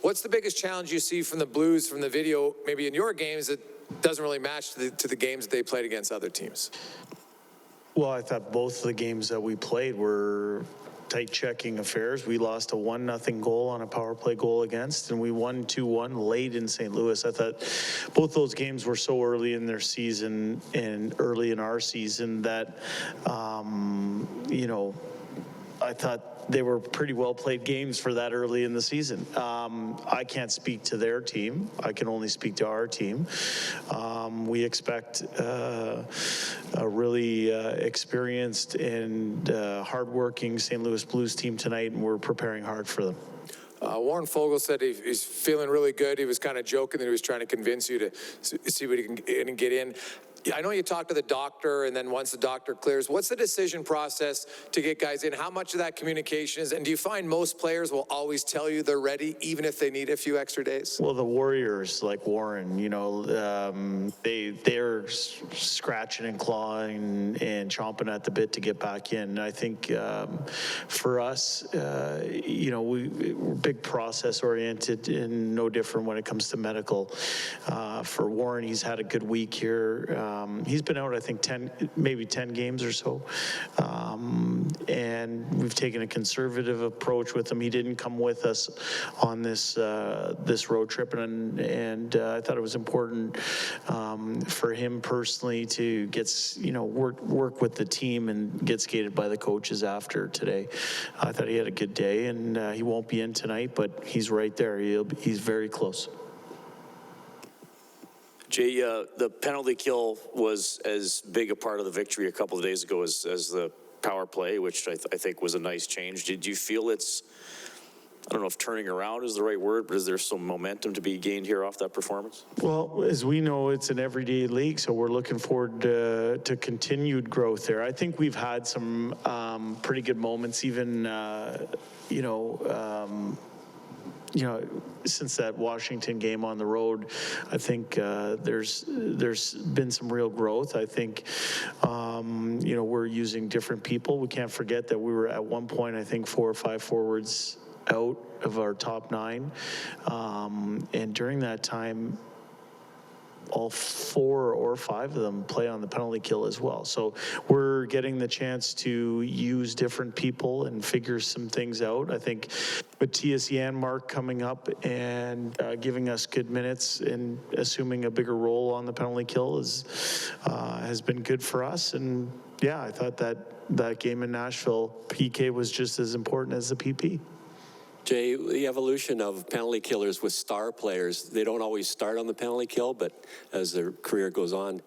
What's the biggest challenge you see from the Blues from the video, maybe in your games, that doesn't really match to the games that they played against other teams? Well, I thought both of the games that we played were tight checking affairs. We lost a 1-0 goal on a power play goal against, and we won 2-1 late in St. Louis. I thought both those games were so early in their season and early in our season that, I thought they were pretty well played games for that early in the season. I can't speak to their team. I can only speak to our team. We expect a really experienced and hardworking St. Louis Blues team tonight, and we're preparing hard for them. Warren Fogle said he's feeling really good. He was kind of joking that he was trying to convince you to see what he can get in. I know you talked to the doctor, and then once the doctor clears, what's the decision process to get guys in? How much of that communication is, and do you find most players will always tell you they're ready, even if they need a few extra days? Well, the Warriors, like Warren, they're scratching and clawing and chomping at the bit to get back in. And I think for us, we're big process oriented and no different when it comes to medical. For Warren, he's had a good week here. He's been out, I think, 10 games or so. And we've taken a conservative approach with him. He didn't come with us on this road trip, and I thought it was important for him personally to work with the team and get skated by the coaches after today. I thought he had a good day, and he won't be in tonight, but he's right there. He's very close. Jay, the penalty kill was as big a part of the victory a couple of days ago as the power play, which I think was a nice change. Did you feel it's, I don't know if turning around is the right word, but is there some momentum to be gained here off that performance? Well, as we know, it's an everyday league, so we're looking forward to continued growth there. I think we've had some pretty good moments, even, since that Washington game on the road. I think there's been some real growth. I think, we're using different people. We can't forget that we were at one point, I think, 4 or 5 forwards out of our top 9. And during that time, all 4 or 5 of them play on the penalty kill as well. So we're getting the chance to use different people and figure some things out. I think Matthias Janmark coming up and giving us good minutes and assuming a bigger role on the penalty kill has been good for us. And yeah, I thought that game in Nashville, PK was just as important as the PP. Jay, the evolution of penalty killers with star players, they don't always start on the penalty kill, but as their career goes on,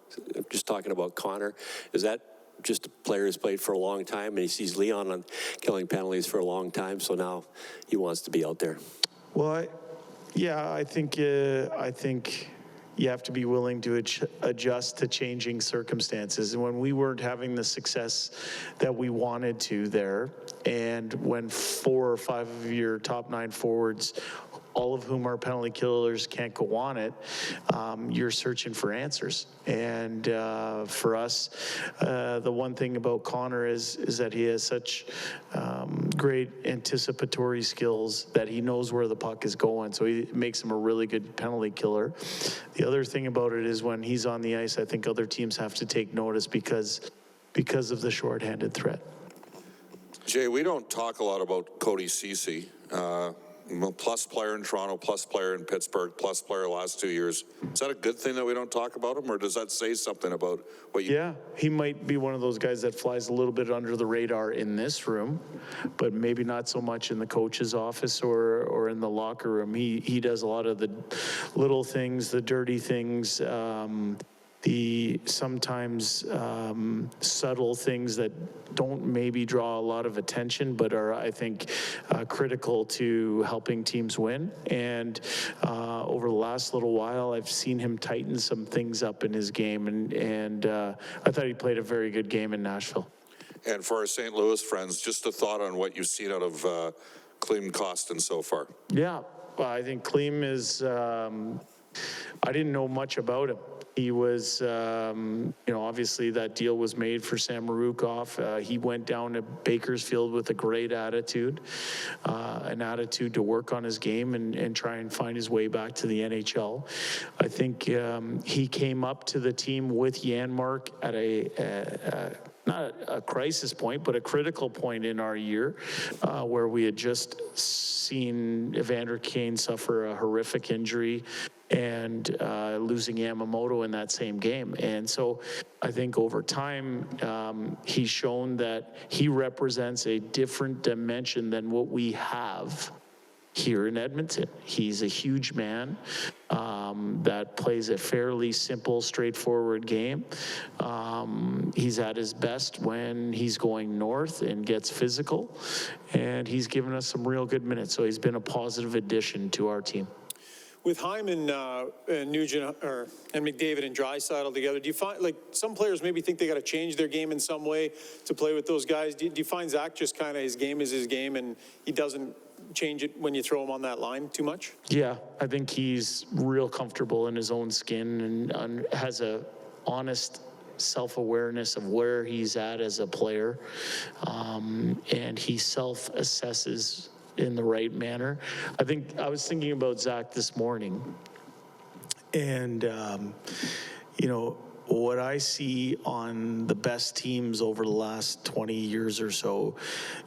just talking about Connor, is that just a player who's played for a long time and he sees Leon on killing penalties for a long time, so now he wants to be out there? Well, I think you have to be willing to adjust to changing circumstances. And when we weren't having the success that we wanted to there, and when 4 or 5 of your top 9 forwards, all of whom are penalty killers, can't go on it, you're searching for answers. And for us, the one thing about Connor is that he has such great anticipatory skills that he knows where the puck is going, so it makes him a really good penalty killer. The other thing about it is when he's on the ice, I think other teams have to take notice because of the shorthanded threat. Jay, we don't talk a lot about Cody Ceci. Plus player in Toronto, plus player in Pittsburgh, plus player last 2 years. Is that a good thing that we don't talk about him, or does that say something about what you... Yeah, he might be one of those guys that flies a little bit under the radar in this room, but maybe not so much in the coach's office or in the locker room. He does a lot of the little things, the dirty things, the sometimes subtle things that don't maybe draw a lot of attention, but are, I think, critical to helping teams win. And over the last little while, I've seen him tighten some things up in his game, and I thought he played a very good game in Nashville. And for our St. Louis friends, just a thought on what you've seen out of Klim Kostin so far. Yeah, well, I think Klim is, I didn't know much about him. He was, obviously that deal was made for Sam Marukov. He went down to Bakersfield with a great attitude, an attitude to work on his game and try and find his way back to the NHL. I think he came up to the team with Janmark at not a crisis point, but a critical point in our year where we had just seen Evander Kane suffer a horrific injury and losing Yamamoto in that same game. And so I think over time, he's shown that he represents a different dimension than what we have here in Edmonton. He's a huge man that plays a fairly simple, straightforward game. He's at his best when he's going north and gets physical, and he's given us some real good minutes. So he's been a positive addition to our team. With Hyman and Nugent and McDavid and Draisaitl together, do you find, like, some players maybe think they got to change their game in some way to play with those guys? Do you find Zach just kind of his game is his game and he doesn't change it when you throw him on that line too much? Yeah, I think he's real comfortable in his own skin and has a honest self-awareness of where he's at as a player, and he self-assesses in the right manner. I think I was thinking about Zach this morning, and what I see on the best teams over the last 20 years or so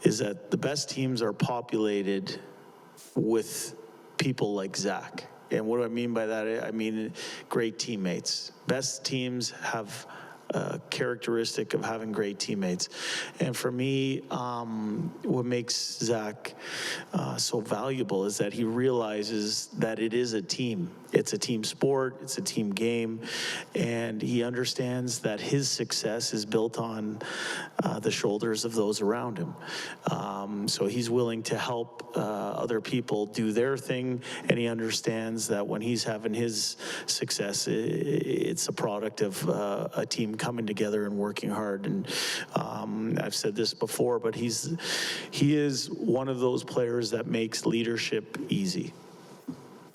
is that the best teams are populated with people like Zach. And what do I mean by that? I mean great teammates. Best teams have a characteristic of having great teammates. And for me, what makes Zach so valuable is that he realizes that it is a team. It's a team sport, it's a team game, and he understands that his success is built on the shoulders of those around him. So he's willing to help other people do their thing, and he understands that when he's having his success, it's a product of a team coming together and working hard. And I've said this before, but he is one of those players that makes leadership easy.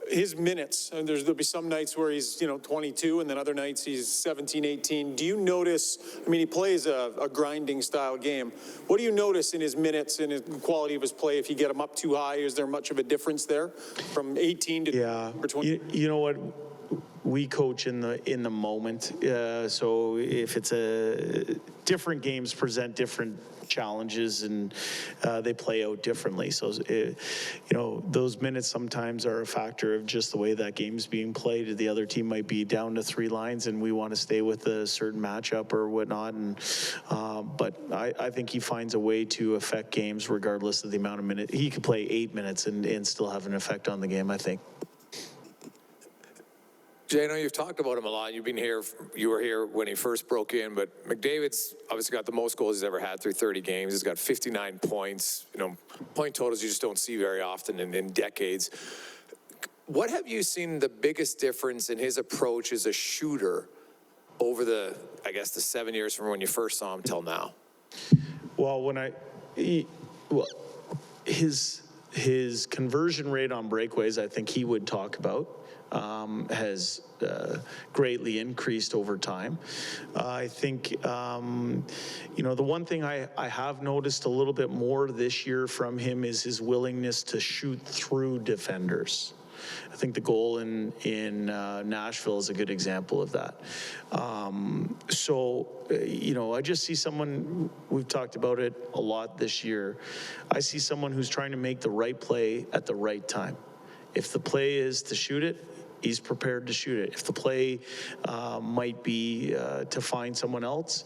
His minutes, and there'll be some nights where he's 22 and then other nights he's 17, 18. Do you notice, I mean, he plays a grinding style game. What do you notice in his minutes and the quality of his play if you get him up too high? Is there much of a difference there from 18 to 20? You know what? We coach in the moment. So if it's different games present different challenges and they play out differently. So, those minutes sometimes are a factor of just the way that game's being played. The other team might be down to 3 lines and we want to stay with a certain matchup or whatnot. And but I think he finds a way to affect games regardless of the amount of minutes. He could play 8 minutes and still have an effect on the game, I think. Jay, I know you've talked about him a lot. You've been here, you were here when he first broke in, but McDavid's obviously got the most goals he's ever had through 30 games. He's got 59 points, point totals you just don't see very often in decades. What have you seen the biggest difference in his approach as a shooter over the 7 years from when you first saw him till now? Well, his conversion rate on breakaways, I think he would talk about. Has greatly increased over time. I think, the one thing I have noticed a little bit more this year from him is his willingness to shoot through defenders. I think the goal in Nashville is a good example of that. I just see someone, we've talked about it a lot this year, I see someone who's trying to make the right play at the right time. If the play is to shoot it, he's prepared to shoot it. If the play might be to find someone else,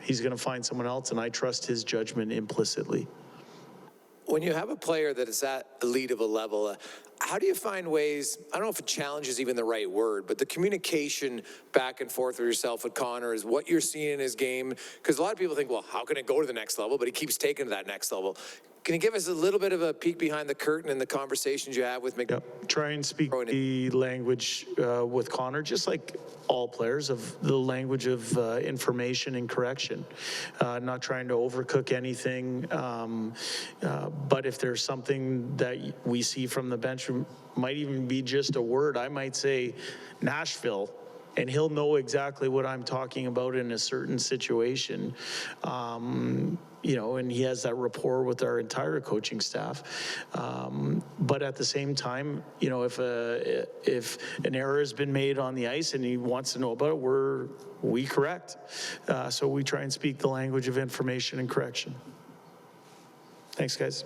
he's going to find someone else, and I trust his judgment implicitly. When you have a player that is at elite of a level, how do you find ways, I don't know if a challenge is even the right word, but the communication back and forth with yourself with Connor is what you're seeing in his game? Because a lot of people think, well, how can it go to the next level? But he keeps taking to that next level. Can you give us a little bit of a peek behind the curtain in the conversations you have with McDavid? Yep. Try and speak the language with Connor, just like all players, of the language of information and correction. Not trying to overcook anything, but if there's something that we see from the bench, might even be just a word. I might say Nashville, and he'll know exactly what I'm talking about in a certain situation. You know, and he has that rapport with our entire coaching staff. But at the same time, you know, if an error has been made on the ice and he wants to know about it, we correct. So we try and speak the language of information and correction. Thanks, guys.